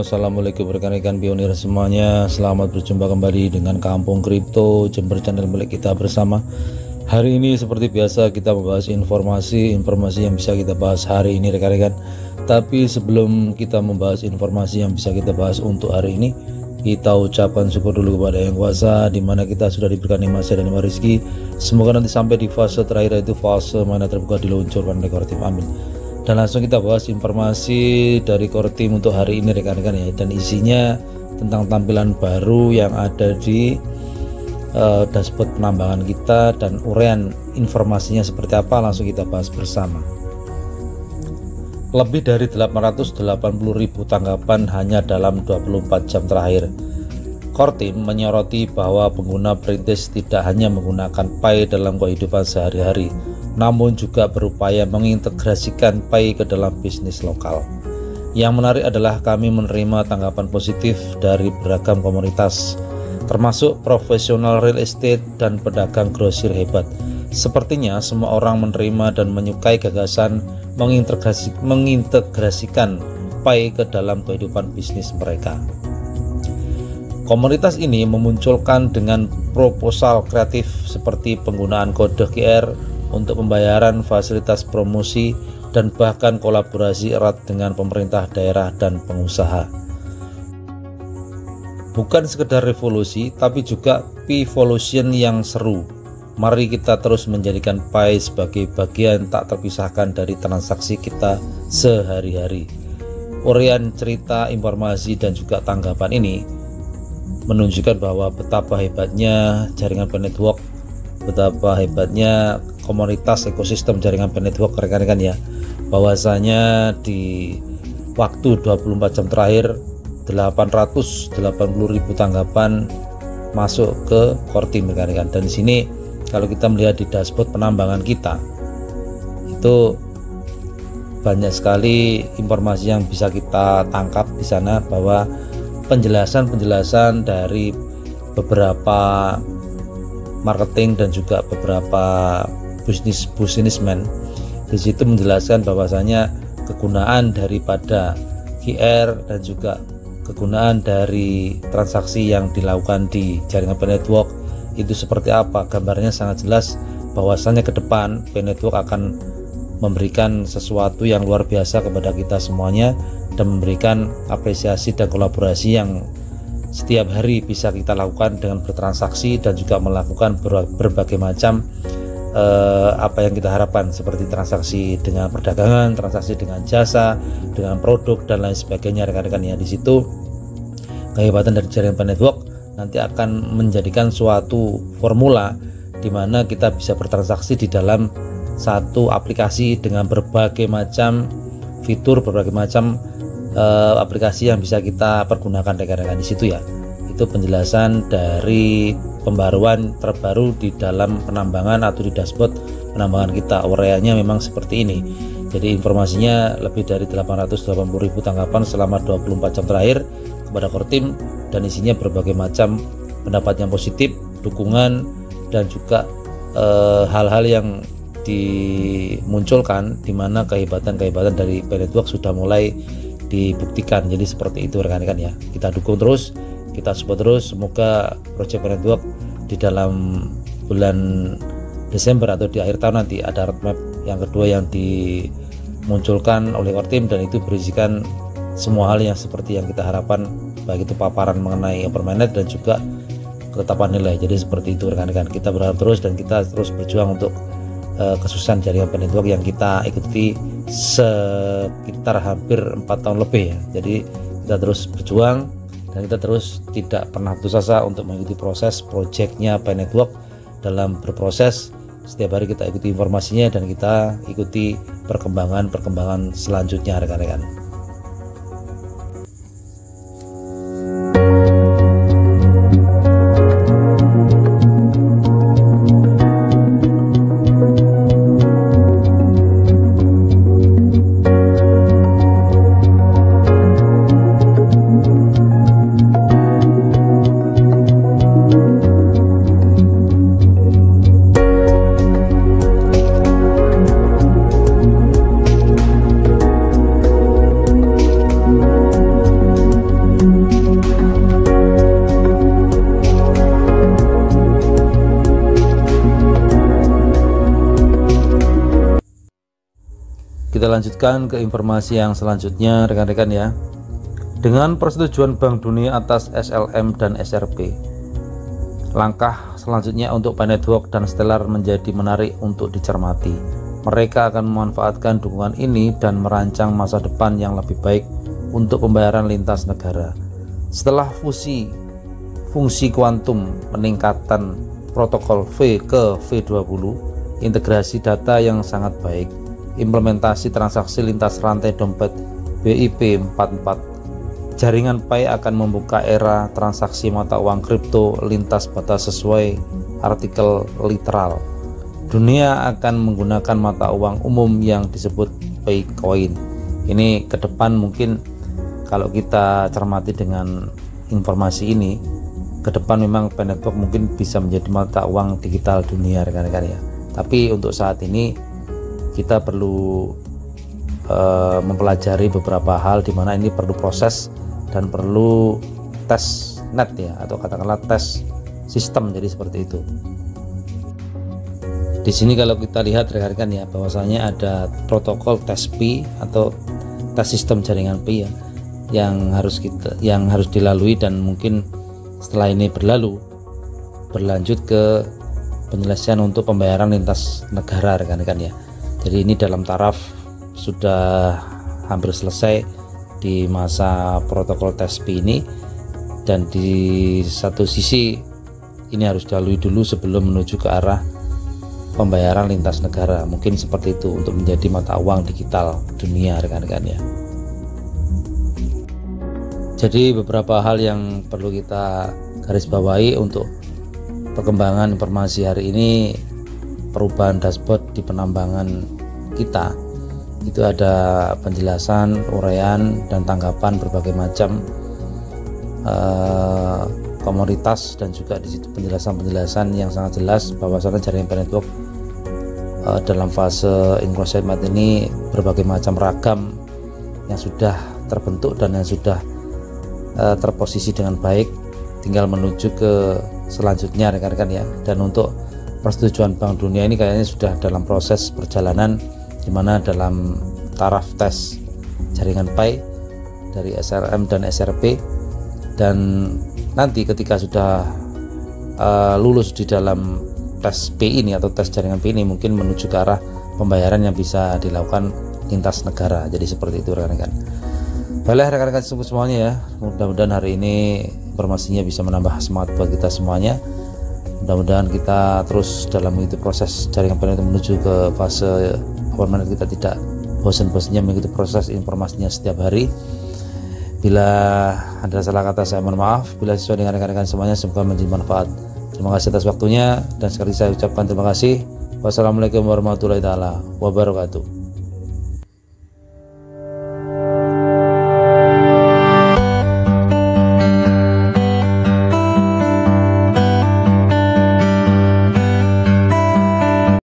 assalamualaikum rekan-rekan pionir semuanya. Selamat berjumpa kembali dengan Kampung Kripto Jember, channel milik kita bersama. Hari ini seperti biasa kita membahas informasi yang bisa kita bahas hari ini rekan-rekan. Tapi sebelum kita membahas informasi yang bisa kita bahas untuk hari ini, kita ucapkan syukur dulu kepada Yang Kuasa, dimana kita sudah diberikan nikmat dan nikmat rezeki. Semoga nanti sampai di fase terakhir, yaitu fase mana terbuka diluncurkan oleh Kortim. Amin. Dan langsung kita bahas informasi dari Kortim untuk hari ini rekan-rekan ya. Dan isinya tentang tampilan baru yang ada di dashboard penambangan kita, dan uraian informasinya seperti apa langsung kita bahas bersama. Lebih dari 880.000 tanggapan hanya dalam 24 jam terakhir. Kortim menyoroti bahwa pengguna perintis tidak hanya menggunakan Pai dalam kehidupan sehari-hari, namun juga berupaya mengintegrasikan Pai ke dalam bisnis lokal. Yang menarik adalah kami menerima tanggapan positif dari beragam komunitas, termasuk profesional real estate dan pedagang grosir hebat. Sepertinya semua orang menerima dan menyukai gagasan mengintegrasikan Pai ke dalam kehidupan bisnis mereka. Komunitas ini memunculkan dengan proposal kreatif seperti penggunaan kode QR untuk pembayaran, fasilitas promosi, dan bahkan kolaborasi erat dengan pemerintah daerah dan pengusaha. Bukan sekedar revolusi, tapi juga pivolution yang seru. Mari kita terus menjadikan Pai sebagai bagian tak terpisahkan dari transaksi kita sehari-hari. Uraian cerita, informasi, dan juga tanggapan ini menunjukkan bahwa betapa hebatnya jaringan Pai Network, betapa hebatnya komunitas ekosistem jaringan Pai Network rekan-rekan ya. Bahwasanya di waktu 24 jam terakhir 880.000 tanggapan masuk ke Kortim rekan-rekan. Dan di sini kalau kita melihat di dashboard penambangan kita, itu banyak sekali informasi yang bisa kita tangkap di sana, bahwa penjelasan dari beberapa marketing dan juga beberapa businessman di situ menjelaskan bahwasanya kegunaan daripada QR dan juga kegunaan dari transaksi yang dilakukan di jaringan Pai Network itu seperti apa. Gambarnya sangat jelas bahwasanya ke depan Pai Network akan memberikan sesuatu yang luar biasa kepada kita semuanya, dan memberikan apresiasi dan kolaborasi yang setiap hari bisa kita lakukan dengan bertransaksi dan juga melakukan berbagai macam apa yang kita harapkan, seperti transaksi dengan perdagangan, transaksi dengan jasa, dengan produk, dan lain sebagainya rekan-rekan ya. Di situ kehebatan dari jaringan Pai Network nanti akan menjadikan suatu formula di mana kita bisa bertransaksi di dalam satu aplikasi dengan berbagai macam fitur, berbagai macam aplikasi yang bisa kita pergunakan rekan-rekan di situ ya. Itu penjelasan dari pembaruan terbaru di dalam penambangan atau di dashboard penambangan kita. Uraiannya memang seperti ini. Jadi informasinya lebih dari 880.000 tanggapan selama 24 jam terakhir kepada Kortim, dan isinya berbagai macam pendapat yang positif, dukungan, dan juga hal-hal yang dimunculkan di mana kehebatan dari Pai Network sudah mulai dibuktikan. Jadi seperti itu rekan-rekan ya. Kita dukung terus, kita support terus. Semoga proyek Pai Network di dalam bulan Desember atau di akhir tahun nanti ada roadmap yang kedua yang dimunculkan oleh Kortim, dan itu berisikan semua hal yang seperti yang kita harapkan, baik itu paparan mengenai permanet dan juga ketetapan nilai. Jadi seperti itu rekan-rekan. Kita berharap terus dan kita terus berjuang untuk kesuksesan jaringan Pai Network yang kita ikuti sekitar hampir 4 tahun lebih ya. Jadi kita terus berjuang dan kita terus tidak pernah putus asa untuk mengikuti proses proyeknya Pai Network. Dalam berproses setiap hari kita ikuti informasinya dan kita ikuti perkembangan selanjutnya rekan-rekan. Kita lanjutkan ke informasi yang selanjutnya rekan-rekan ya. Dengan persetujuan Bank Dunia atas SLM dan SRP, langkah selanjutnya untuk Pi Network dan Stellar menjadi menarik untuk dicermati. Mereka akan memanfaatkan dukungan ini dan merancang masa depan yang lebih baik untuk pembayaran lintas negara. Setelah fungsi kuantum, peningkatan protokol V ke V20, integrasi data yang sangat baik, implementasi transaksi lintas rantai dompet BIP44, jaringan Pi akan membuka era transaksi mata uang kripto lintas batas sesuai artikel literal. Dunia akan menggunakan mata uang umum yang disebut Bitcoin. Ini ke depan mungkin kalau kita cermati dengan informasi ini, ke depan memang Pi Network mungkin bisa menjadi mata uang digital dunia rekan-rekan ya. Tapi untuk saat ini kita perlu mempelajari beberapa hal di mana ini perlu proses dan perlu tes net ya, atau katakanlah tes sistem, jadi seperti itu. Di sini kalau kita lihat rekan-rekan ya, bahwasanya ada protokol tes Pi atau tes sistem jaringan Pi ya, yang harus dilalui, dan mungkin setelah ini berlanjut ke penyelesaian untuk pembayaran lintas negara rekan-rekan ya. Jadi ini dalam taraf sudah hampir selesai di masa protokol tes Pi ini, dan di satu sisi ini harus dilalui dulu sebelum menuju ke arah pembayaran lintas negara, mungkin seperti itu, untuk menjadi mata uang digital dunia rekan-rekan ya. Jadi beberapa hal yang perlu kita garis bawahi untuk perkembangan informasi hari ini, perubahan dashboard di penambangan kita. Itu ada penjelasan, uraian, dan tanggapan berbagai macam komoditas, dan juga di situ penjelasan yang sangat jelas bahwasanya jaringan Pi Network dalam fase inclusive mode ini berbagai macam ragam yang sudah terbentuk dan yang sudah terposisi dengan baik, tinggal menuju ke selanjutnya rekan-rekan ya. Dan untuk persetujuan Bank Dunia ini kayaknya sudah dalam proses perjalanan, di mana dalam taraf tes jaringan Pi dari SLM dan SRP, dan nanti ketika sudah lulus di dalam tes Pi ini atau tes jaringan Pi ini, mungkin menuju ke arah pembayaran yang bisa dilakukan lintas negara. Jadi seperti itu rekan-rekan. Baiklah rekan-rekan semuanya ya, mudah-mudahan hari ini informasinya bisa menambah semangat buat kita semuanya. Mudah-mudahan kita terus dalam mengikuti proses jaringan Pi Network menuju ke fase permanen, kita tidak bosan-bosannya mengikuti proses informasinya setiap hari. Bila ada salah kata saya mohon maaf, bila sesuai dengan rekan-rekan semuanya semoga menjadi manfaat. Terima kasih atas waktunya, dan sekali saya ucapkan terima kasih. Wassalamualaikum warahmatullahi wabarakatuh.